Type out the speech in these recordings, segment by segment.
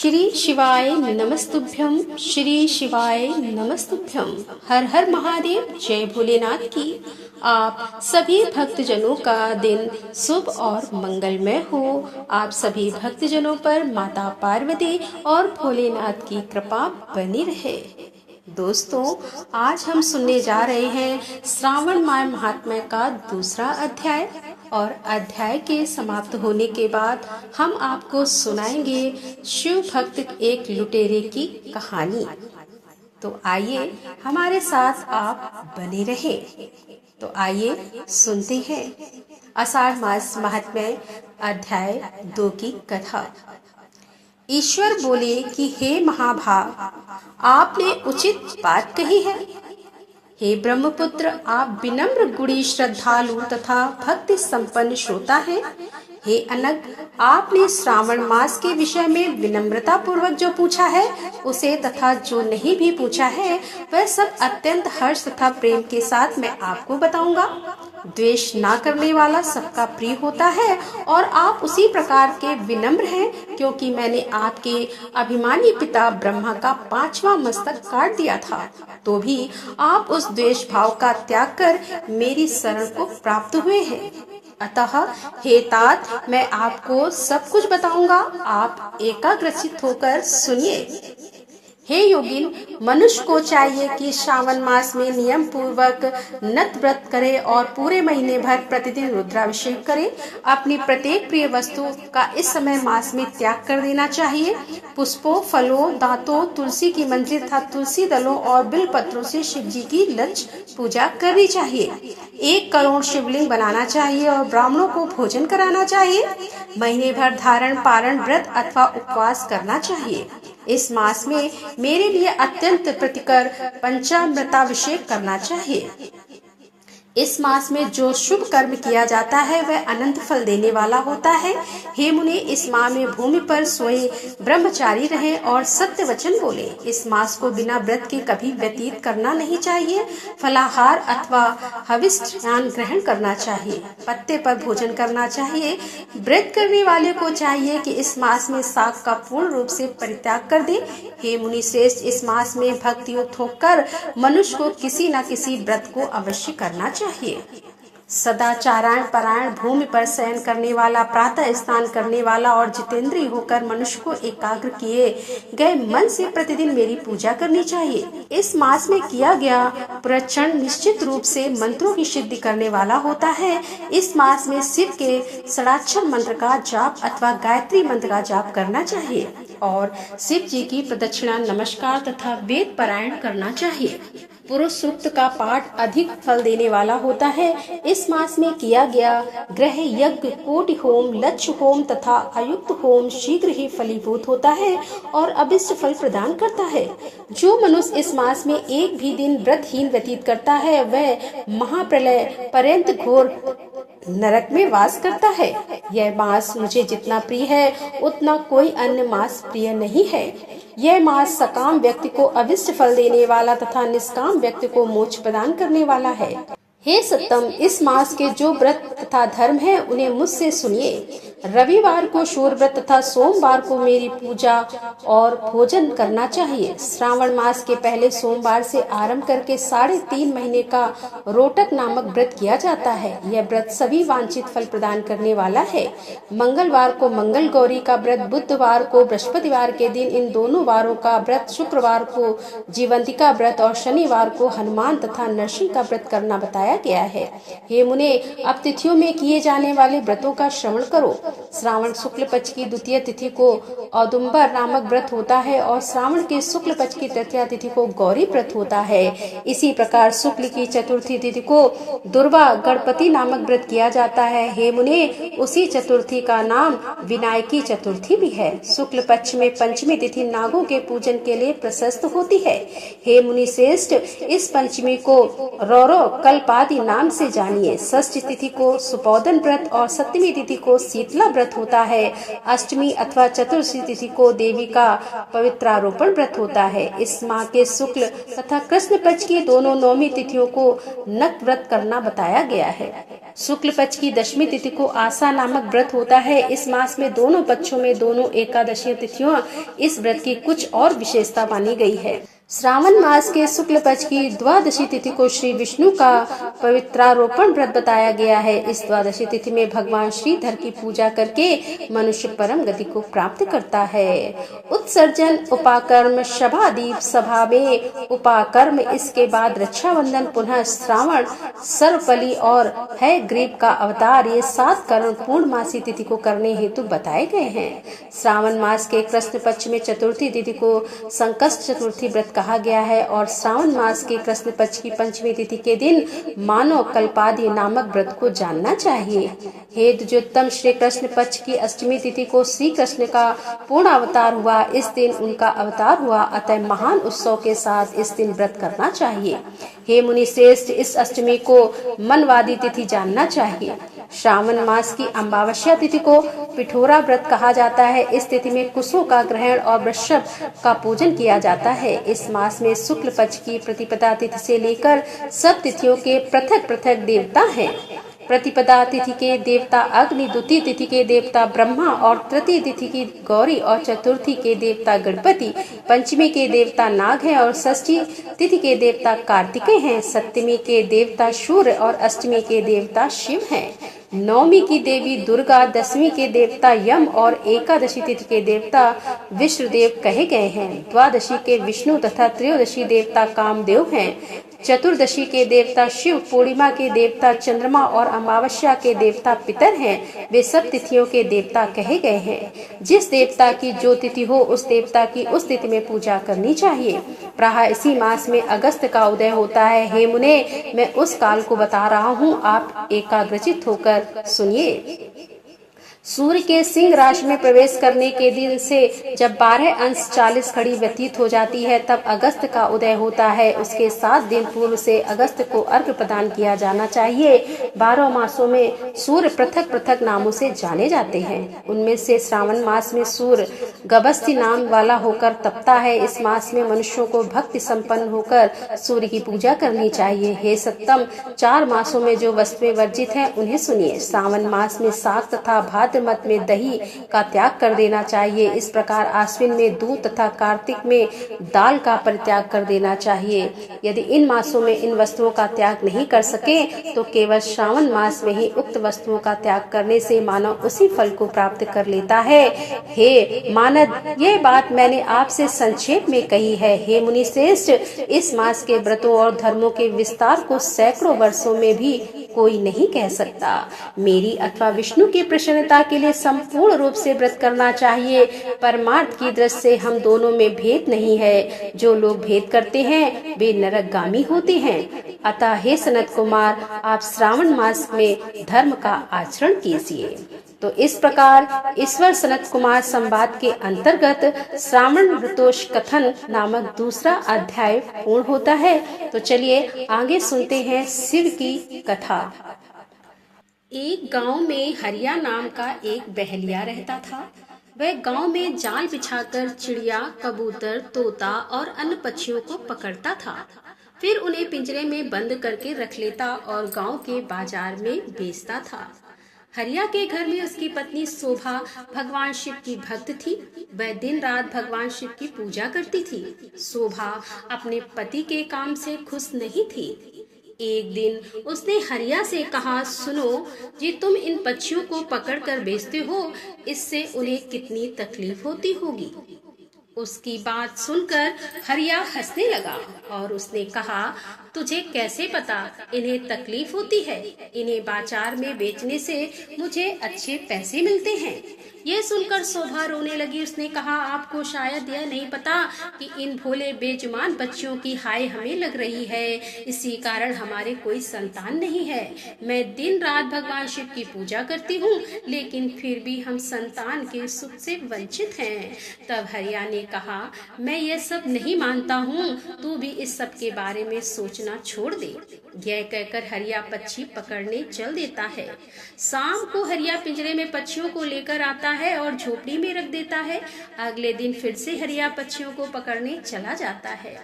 श्री शिवाय नमस्तुभ्यम, श्री शिवाय नमस्तुभ्यम। हर हर महादेव, जय भोलेनाथ की। आप सभी भक्तजनों का दिन शुभ और मंगलमय हो। आप सभी भक्तजनों पर माता पार्वती और भोलेनाथ की कृपा बनी रहे। दोस्तों, आज हम सुनने जा रहे हैं श्रावण माह महात्म्य का दूसरा अध्याय, और अध्याय के समाप्त होने के बाद हम आपको सुनाएंगे शिव भक्त एक लुटेरे की कहानी। तो आइए हमारे साथ आप बने रहे। तो आइए सुनते हैं आषाढ़ मास महात्म्य अध्याय 2 की कथा। ईश्वर बोले कि हे महाभाग, आपने उचित बात कही है। हे ब्रह्मपुत्र, आप विनम्र, गुणी, श्रद्धालु तथा भक्ति संपन्न श्रोता हैं। हे अनग, आपने श्रावण मास के विषय में विनम्रता पूर्वक जो पूछा है उसे तथा जो नहीं भी पूछा है वह सब अत्यंत हर्ष तथा प्रेम के साथ मैं आपको बताऊंगा। द्वेष ना करने वाला सबका प्रिय होता है और आप उसी प्रकार के विनम्र हैं, क्योंकि मैंने आपके अभिमानी पिता ब्रह्मा का 5वां मस्तक काट दिया था, तो भी आप उस द्वेष भाव का त्याग कर मेरी शरण को प्राप्त हुए हैं। अतः हे तात, मैं आपको सब कुछ बताऊंगा, आप एकाग्रचित्त होकर सुनिए। हे योगिन, मनुष्य को चाहिए कि श्रावण मास में नियम पूर्वक नत व्रत करे और पूरे महीने भर प्रतिदिन रुद्राभिषेक करे। अपनी प्रत्येक प्रिय वस्तु का इस समय मास में त्याग कर देना चाहिए। पुष्पों, फलों, दांतों, तुलसी की मंजरी तथा तुलसी दलों और बिल पत्रों से शिव जी की लक्ष पूजा करनी चाहिए। 1 करोड़ शिवलिंग बनाना चाहिए और ब्राह्मणों को भोजन कराना चाहिए। महीने भर धारण, पारण, व्रत अथवा उपवास करना चाहिए। इस मास में मेरे लिए अत्यंत प्रीतिकर पंचामृताभिषेक करना चाहिए। इस मास में जो शुभ कर्म किया जाता है वह अनंत फल देने वाला होता है। हे मुने, इस माह में भूमि पर सोए ब्रह्मचारी रहें और सत्य वचन बोले। इस मास को बिना व्रत के कभी व्यतीत करना नहीं चाहिए। फलाहार अथवा हविष्यान ग्रहण करना चाहिए। पत्ते पर भोजन करना चाहिए। व्रत करने वाले को चाहिए कि इस मास में शाक का पूर्ण रूप से परित्याग कर दे। हे मुनि श्रेष्ठ, इस मास में भक्ति युक्त होकर मनुष्य को किसी न किसी व्रत को अवश्य करना चाहिए। सदाचारायण परायण, भूमि पर शयन करने वाला, प्रातः स्नान करने वाला और जितेंद्रिय होकर मनुष्य को एकाग्र किए गए मन से प्रतिदिन मेरी पूजा करनी चाहिए। इस मास में किया गया प्रचरण निश्चित रूप से मंत्रों की सिद्धि करने वाला होता है। इस मास में शिव के षडाक्षर मंत्र का जाप अथवा गायत्री मंत्र का जाप करना चाहिए और शिव जी की प्रदक्षिणा, नमस्कार तथा वेद पारायण करना चाहिए। पुरुष सूक्त का पाठ अधिक फल देने वाला होता है। इस मास में किया गया ग्रह यज्ञ, कोटि होम, लक्ष्य होम तथा अयुक्त होम शीघ्र ही फलीभूत होता है और अभिष्ट फल प्रदान करता है। जो मनुष्य इस मास में एक भी दिन व्रतहीन व्यतीत करता है वह महाप्रलय पर्यंत घोर नरक में वास करता है। यह मास मुझे जितना प्रिय है उतना कोई अन्य मास प्रिय नहीं है। यह मास सकाम व्यक्ति को अभिष्ट फल देने वाला तथा निष्काम व्यक्ति को मोक्ष प्रदान करने वाला है। हे सत्तम, इस मास के जो व्रत तथा धर्म है उन्हें मुझसे सुनिए। रविवार को शूर व्रत तथा सोमवार को मेरी पूजा और भोजन करना चाहिए। श्रावण मास के पहले सोमवार से आरंभ करके 3.5 महीने का रोटक नामक व्रत किया जाता है। यह व्रत सभी वांछित फल प्रदान करने वाला है। मंगलवार को मंगल गौरी का व्रत, बुधवार को बृहस्पतिवार के दिन इन दोनों वारों का व्रत, शुक्रवार को जीवंतिका व्रत और शनिवार को हनुमान तथा नरसिंह का व्रत करना बताया गया है। हे मुने, अब तिथियों में किए जाने वाले व्रतों का श्रवण करो। श्रावण शुक्ल पक्ष की द्वितीय तिथि को औदुंबर नामक व्रत होता है और श्रावण के शुक्ल पक्ष की तृतीय तिथि को गौरी व्रत होता है। इसी प्रकार शुक्ल की चतुर्थी तिथि को दुर्वा गणपति नामक व्रत किया जाता है। हे मुने, उसी चतुर्थी का नाम विनायकी चतुर्थी भी है। शुक्ल पक्ष में पंचमी तिथि नागों के पूजन के लिए प्रशस्त होती है। हे मुनि श्रेष्ठ, इस पंचमी को रौरो कल्पादि नाम से जानिए। षष्ठी तिथि को सुपोदन व्रत और सप्तमी तिथि को शीतला व्रत व्रत होता है। अष्टमी अथवा चतुर्दशी तिथि को देवी का पवित्रारोपण व्रत होता है। इस माह के शुक्ल तथा कृष्ण पक्ष की दोनों नौमी तिथियों को नक व्रत करना बताया गया है। शुक्ल पक्ष की दशमी तिथि को आशा नामक व्रत होता है। इस मास में दोनों पक्षों में दोनों एकादशी तिथियों इस व्रत की कुछ और विशेषता मानी गई है। श्रावण मास के शुक्ल पक्ष की द्वादशी तिथि को श्री विष्णु का पवित्रारोपण व्रत बताया गया है। इस द्वादशी तिथि में भगवान श्रीधर की पूजा करके मनुष्य परम गति को प्राप्त करता है। उत्सर्जन, उपाकर्म, शभादीप, सभा में उपाकर्म, इसके बाद रक्षाबंधन, पुनः श्रावण, सर्वपली और है ग्रीव का अवतार, ये 7 कर्म पूर्णमासी तिथि को करने हेतु बताए गए हैं। श्रावण मास के कृष्ण पक्ष में चतुर्थी तिथि को संकष्ट चतुर्थी व्रत कहा गया है और श्रावण मास के कृष्ण पक्ष की पंचमी तिथि के दिन मानव कल्पादि नामक व्रत को जानना चाहिए। हे द्विजोत्तम, श्री कृष्ण पक्ष की अष्टमी तिथि को श्री कृष्ण का पूर्ण अवतार हुआ। इस दिन उनका अवतार हुआ, अतः महान उत्सव के साथ इस दिन व्रत करना चाहिए। हे मुनि श्रेष्ठ, इस अष्टमी को मनवादी तिथि जानना चाहिए। श्रावण मास की अमावस्या तिथि को पिठोरा व्रत कहा जाता है। इस तिथि में कुशों का ग्रहण और वृषभ का पूजन किया जाता है। इस मास में शुक्ल पक्ष की प्रतिपदा तिथि से लेकर सब तिथियों के पृथक पृथक देवता हैं। प्रतिपदा तिथि के देवता अग्नि, द्वितीय तिथि के देवता ब्रह्मा और तृतीय तिथि की गौरी और चतुर्थी के देवता गणपति, पंचमी के देवता नाग हैं और षष्ठी तिथि के देवता कार्तिकेय हैं। सप्तमी के देवता सूर्य और अष्टमी के देवता शिव हैं। नवमी की देवी दुर्गा, दसवीं के देवता यम और एकादशी तिथि के देवता विष्णुदेव कहे गए हैं। द्वादशी के विष्णु तथा त्रयोदशी देवता कामदेव हैं। चतुर्दशी के देवता शिव, पूर्णिमा के देवता चंद्रमा और अमावस्या के देवता पितर हैं। वे सब तिथियों के देवता कहे गए हैं। जिस देवता की जो तिथि हो उस देवता की उस तिथि में पूजा करनी चाहिए। प्रायः इसी मास में अगस्त का उदय होता है। हे मुने, मैं उस काल को बता रहा हूँ, आप एकाग्रचित होकर सुनिए। सूर्य के सिंह राशि में प्रवेश करने के दिन से जब 12 अंश 40 घड़ी व्यतीत हो जाती है तब अगस्त का उदय होता है। उसके 7 दिन पूर्व से अगस्त को अर्घ्य प्रदान किया जाना चाहिए। 12 मासों में सूर्य पृथक पृथक नामों से जाने जाते हैं। उनमें से श्रावण मास में सूर्य गभस्ती नाम वाला होकर तपता है। इस मास में मनुष्यों को भक्ति संपन्न होकर सूर्य की पूजा करनी चाहिए। हे सत्तम, 4 मासों में जो वस्तुएं वर्जित हैं उन्हें सुनिए। श्रावण मास में साग तथा मत में दही का त्याग कर देना चाहिए। इस प्रकार आश्विन में दूध तथा कार्तिक में दाल का परित्याग कर देना चाहिए। यदि इन मासों में इन वस्तुओं का त्याग नहीं कर सके तो केवल श्रावण मास में ही उक्त वस्तुओं का त्याग करने से मानव उसी फल को प्राप्त कर लेता है। हे मानद, ये बात मैंने आपसे संक्षेप में कही है। हे मुनि श्रेष्ठ, इस मास के व्रतों और धर्मों के विस्तार को सैकड़ों वर्षों में भी कोई नहीं कह सकता। मेरी अथवा विष्णु की प्रसन्नता के लिए संपूर्ण रूप से व्रत करना चाहिए। परमार्थ की दृष्टि से हम दोनों में भेद नहीं है। जो लोग भेद करते हैं वे नरकगामी होते हैं। अतः हे सनत कुमार, आप श्रावण मास में धर्म का आचरण कीजिए। तो इस प्रकार ईश्वर सनत कुमार संवाद के अंतर्गत श्रावण व्रतोष कथन नामक दूसरा अध्याय पूर्ण होता है। तो चलिए आगे सुनते हैं शिव की कथा। एक गांव में हरिया नाम का एक बहलिया रहता था। वह गांव में जाल बिछाकर चिड़िया, कबूतर, तोता और अन्य पक्षियों को पकड़ता था। फिर उन्हें पिंजरे में बंद करके रख लेता और गांव के बाजार में बेचता था। हरिया के घर में उसकी पत्नी शोभा भगवान शिव की भक्त थी। वह दिन रात भगवान शिव की पूजा करती थी। शोभा अपने पति के काम से खुश नहीं थी। एक दिन उसने हरिया से कहा, सुनो जी, तुम इन पक्षियों को पकड़कर बेचते हो, इससे उन्हें कितनी तकलीफ होती होगी। उसकी बात सुनकर हरिया हंसने लगा और उसने कहा, तुझे कैसे पता इन्हें तकलीफ होती है? इन्हें बाजार में बेचने से मुझे अच्छे पैसे मिलते हैं। यह सुनकर शोभा रोने लगी। उसने कहा, आपको शायद यह नहीं पता कि इन भोले बेजुबान बच्चियों की हाय हमें लग रही है। इसी कारण हमारे कोई संतान नहीं है। मैं दिन रात भगवान शिव की पूजा करती हूँ, लेकिन फिर भी हम संतान के सुख से वंचित हैं। तब हरिया ने कहा, मैं यह सब नहीं मानता हूँ, तू भी इस सब के बारे में सोचना सोचना छोड़ दे। यह कहकर हरिया पक्षी पकड़ने चल देता है। शाम को हरिया पिंजरे में पक्षियों को लेकर आता है और झोपड़ी में रख देता है। अगले दिन फिर से हरिया पक्षियों को पकड़ने चला जाता है।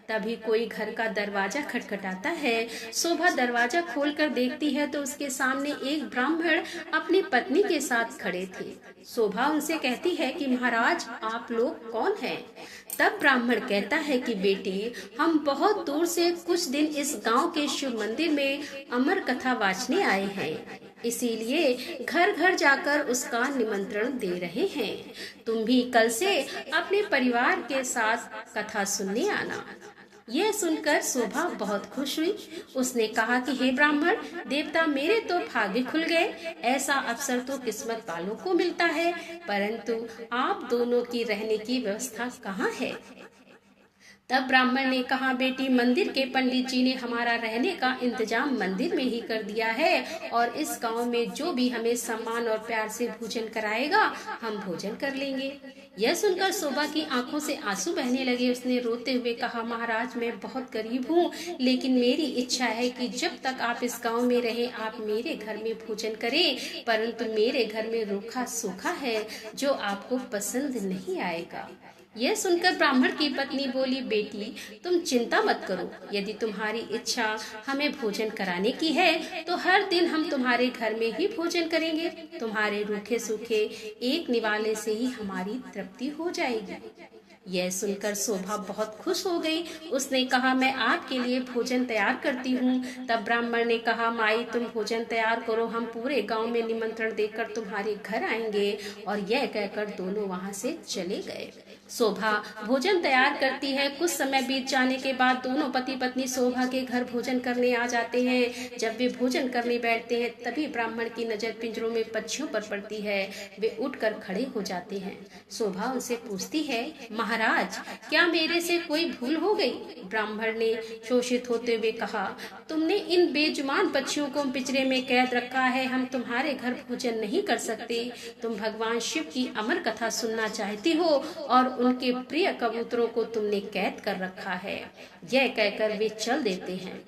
तभी कोई घर का दरवाजा खटखटाता है। शोभा दरवाजा खोलकर देखती है तो उसके सामने एक ब्राह्मण अपनी पत्नी के साथ खड़े थे। शोभा उनसे कहती है कि महाराज, आप लोग कौन हैं? तब ब्राह्मण कहता है कि बेटी, हम बहुत दूर से कुछ दिन इस गांव के शिव मंदिर में अमर कथा वाचने आए हैं, इसीलिए घर घर जाकर उसका निमंत्रण दे रहे हैं। तुम भी कल से अपने परिवार के साथ कथा सुनने आना। यह सुनकर शोभा बहुत खुश हुई। उसने कहा कि हे ब्राह्मण देवता, मेरे तो भाग्य खुल गए। ऐसा अवसर तो किस्मत वालों को मिलता है, परंतु आप दोनों की रहने की व्यवस्था कहाँ है? तब ब्राह्मण ने कहा, बेटी, मंदिर के पंडित जी ने हमारा रहने का इंतजाम मंदिर में ही कर दिया है और इस गांव में जो भी हमें सम्मान और प्यार से भोजन कराएगा, हम भोजन कर लेंगे। यह सुनकर शोभा की आंखों से आंसू बहने लगे। उसने रोते हुए कहा, महाराज, मैं बहुत गरीब हूँ, लेकिन मेरी इच्छा है कि जब तक आप इस गांव में रहें, आप मेरे घर में भोजन करें, परंतु मेरे घर में रूखा सूखा है जो आपको पसंद नहीं आएगा। यह सुनकर ब्राह्मण की पत्नी बोली, बेटी, तुम चिंता मत करो। यदि तुम्हारी इच्छा हमें भोजन कराने की है तो हर दिन हम तुम्हारे घर में ही भोजन करेंगे। तुम्हारे रूखे सूखे एक निवाले से ही हमारी तृप्ति हो जाएगी। यह सुनकर शोभा बहुत खुश हो गई। उसने कहा, मैं आपके लिए भोजन तैयार करती हूँ। तब ब्राह्मण ने कहा, माई, तुम भोजन तैयार करो, हम पूरे गांव में निमंत्रण देकर तुम्हारे घर आएंगे। और यह कहकर दोनों वहां से चले गए। शोभा भोजन तैयार करती है। कुछ समय बीत जाने के बाद दोनों पति पत्नी शोभा के घर भोजन करने आ जाते हैं। जब वे भोजन करने बैठते हैं तभी ब्राह्मण की नजर पिंजरों में पक्षियों पर पड़ती है। वे उठकर खड़े हो जाते हैं। शोभा उनसे पूछती है, महाराज, क्या मेरे से कोई भूल हो गई? ब्राह्मण ने शोषित होते हुए कहा, तुमने इन बेजुबान पक्षियों को पिंजरे में कैद रखा है। हम तुम्हारे घर भोजन नहीं कर सकते। तुम भगवान शिव की अमर कथा सुनना चाहती हो और उनके प्रिय कबूतरों को तुमने कैद कर रखा है। यह कहकर वे चल देते हैं।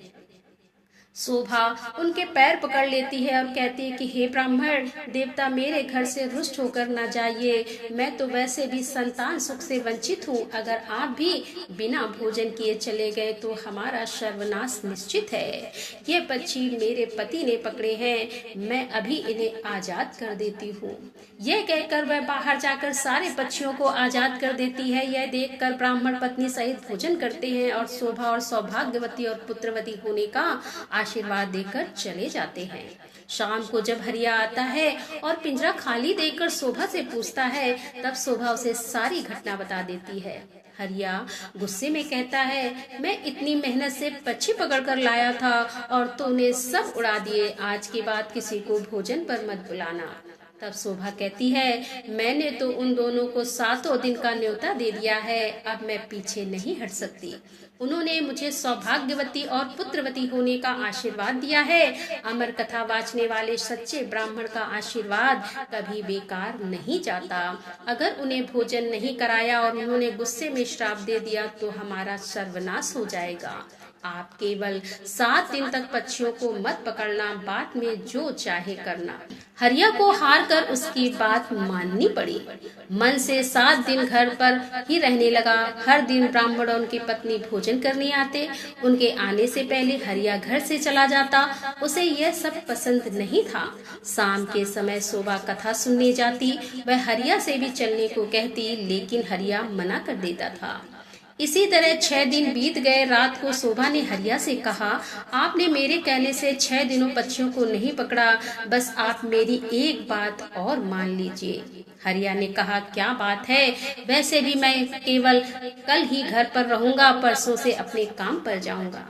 शोभा उनके पैर पकड़ लेती है और कहती है कि हे ब्राह्मण देवता, मेरे घर से रुष्ट होकर न जाइए। मैं तो वैसे भी संतान सुख से वंचित हूँ। अगर आप भी बिना भोजन किए चले गए तो हमारा सर्वनाश निश्चित है। ये पक्षी मेरे पति ने पकड़े हैं, मैं अभी इन्हें आजाद कर देती हूँ। यह कहकर वह बाहर जाकर सारे पक्षियों को आजाद कर देती है। यह देखकर ब्राह्मण पत्नी सहित भोजन करते हैं और शोभा और सौभाग्यवती और पुत्रवती होने का आशीर्वाद देकर चले जाते हैं। शाम को जब हरिया आता है और पिंजरा खाली देखकर शोभा से पूछता है, तब शोभा उसे सारी घटना बता देती है। हरिया गुस्से में कहता है, मैं इतनी मेहनत से पक्षी पकड़कर लाया था और तूने सब उड़ा दिए। आज के बाद किसी को भोजन पर मत बुलाना। तब शोभा कहती है, मैंने तो उन दोनों को 7 दिन का न्योता दे दिया है, अब मैं पीछे नहीं हट सकती। उन्होंने मुझे सौभाग्यवती और पुत्रवती होने का आशीर्वाद दिया है। अमर कथा वाचने वाले सच्चे ब्राह्मण का आशीर्वाद कभी बेकार नहीं जाता। अगर उन्हें भोजन नहीं कराया और उन्होंने गुस्से में श्राप दे दिया तो हमारा सर्वनाश हो जाएगा। आप केवल 7 दिन तक पक्षियों को मत पकड़ना, बाद में जो चाहे करना। हरिया को हार कर उसकी बात माननी पड़ी। मन से 7 दिन घर पर ही रहने लगा। हर दिन ब्राह्मण और उनकी पत्नी भोजन करने आते। उनके आने से पहले हरिया घर से चला जाता। उसे यह सब पसंद नहीं था। शाम के समय शोभा कथा सुनने जाती। वह हरिया से भी चलने को कहती, लेकिन हरिया मना कर देता था। इसी तरह 6 दिन बीत गए। रात को शोभा ने हरिया से कहा, आपने मेरे कहने से 6 दिनों पक्षियों को नहीं पकड़ा, बस आप मेरी एक बात और मान लीजिए। हरिया ने कहा, क्या बात है? वैसे भी मैं केवल कल ही घर पर रहूंगा, परसों से अपने काम पर जाऊंगा।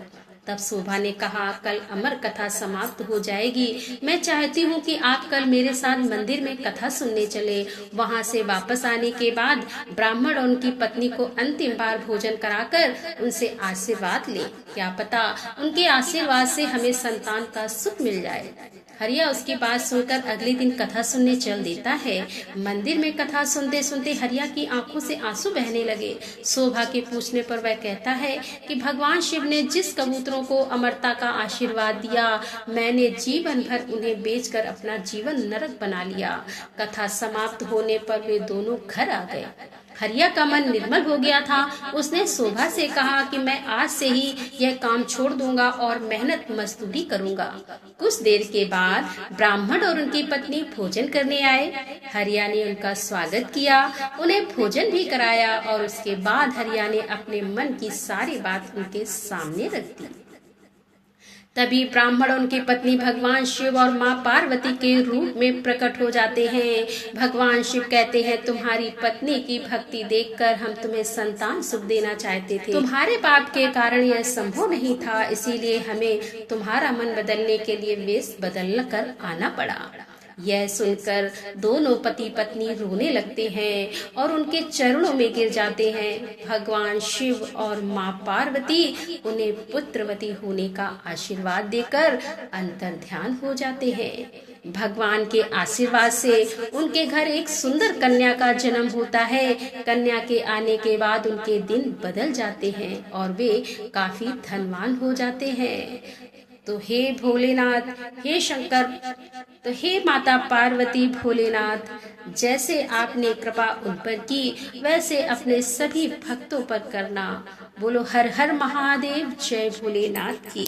तब शोभा ने कहा, कल अमर कथा समाप्त हो जाएगी। मैं चाहती हूँ कि आप कल मेरे साथ मंदिर में कथा सुनने चले। वहाँ से वापस आने के बाद ब्राह्मण और उनकी पत्नी को अंतिम बार भोजन कराकर उनसे आशीर्वाद लें। क्या पता उनके आशीर्वाद से हमें संतान का सुख मिल जाए। हरिया उसकी बात सुनकर अगले दिन कथा सुनने चल देता है। मंदिर में कथा सुनते सुनते हरिया की आंखों से आंसू बहने लगे। शोभा के पूछने पर वह कहता है कि भगवान शिव ने जिस कबूतरों को अमरता का आशीर्वाद दिया, मैंने जीवन भर उन्हें बेचकर अपना जीवन नरक बना लिया। कथा समाप्त होने पर वे दोनों घर आ गए। हरिया का मन निर्मल हो गया था। उसने शोभा से कहा कि मैं आज से ही यह काम छोड़ दूंगा और मेहनत मजदूरी करूंगा। कुछ देर के बाद ब्राह्मण और उनकी पत्नी भोजन करने आए। हरिया ने उनका स्वागत किया, उन्हें भोजन भी कराया और उसके बाद हरिया ने अपने मन की सारी बात उनके सामने रख दी। तभी ब्राह्मण और उनकी पत्नी भगवान शिव और माँ पार्वती के रूप में प्रकट हो जाते हैं। भगवान शिव कहते हैं, तुम्हारी पत्नी की भक्ति देखकर हम तुम्हें संतान सुख देना चाहते थे। तुम्हारे पाप के कारण यह संभव नहीं था, इसीलिए हमें तुम्हारा मन बदलने के लिए वेश बदल कर आना पड़ा। यह सुनकर दोनों पति पत्नी रोने लगते हैं और उनके चरणों में गिर जाते हैं। भगवान शिव और माँ पार्वती उन्हें पुत्रवती होने का आशीर्वाद देकर अंतर ध्यान हो जाते हैं। भगवान के आशीर्वाद से उनके घर एक सुंदर कन्या का जन्म होता है। कन्या के आने के बाद उनके दिन बदल जाते हैं और वे काफी धनवान हो जाते हैं। तो हे भोलेनाथ, हे शंकर, तो हे माता पार्वती भोलेनाथ, जैसे आपने कृपा उन पर की वैसे अपने सभी भक्तों पर करना। बोलो हर हर महादेव, जय भोलेनाथ की।